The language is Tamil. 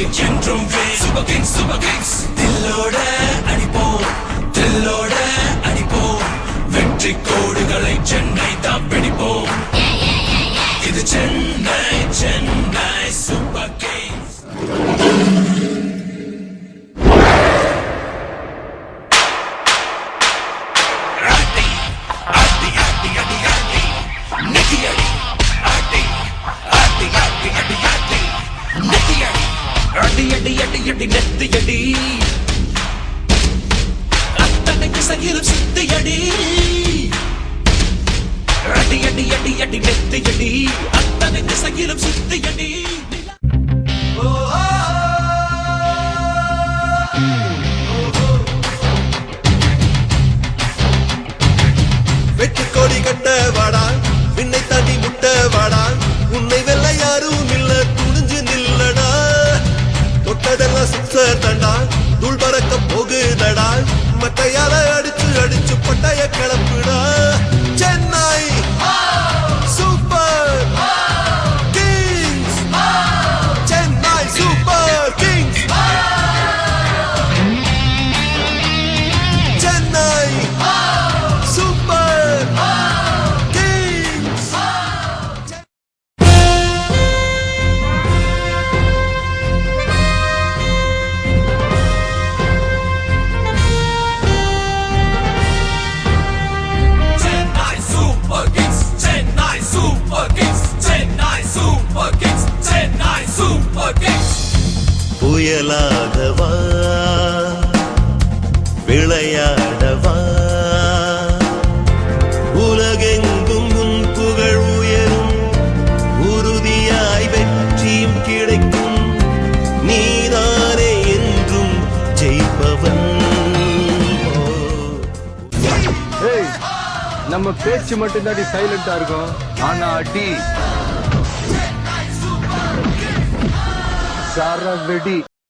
என்றும் சூப்பர் கிங்ஸ் தில்லோட அடிப்போம் தில்லோட அடிப்போம் வெற்றி கோடுகளை சென்னை தான் பிடிப்போம் இது சென்னை சூப்பர் கிங்ஸ் நெத்தியடி அத்தனைக்கு சகிலும் சித்தியடி அடி அடி அடி அடி நெத்தியடி அத்தனைக்கு சகிலும் சித்தியடி வெற்றி கோடி கட்ட வாடா விண்ணை தாண்டி முட்ட வாடா உன்னை வெல்ல யாரும் இல்ல துணிஞ்சு நில்லடா தொட்டதெல்லாம் சிக்ஸர் தண்டா தூள் பறக்க போகுதடா மட்டையால அடிச்சு அடிச்சு பட்டைய கிளப்புடா Chennai super kings Chennai super kings Chennai super kings புயலாகவா விளையாடவா உலகெங்கும் உன் புகழ் உயரும் உறுதியாய் வெற்றியும் கிடைக்கும் நீதானே என்றும் ஜெயிப்பவன் நம்ம பேச்சு மட்டும் தாடி சைலண்டா இருக்கும் ஆனா அடி சரவெடி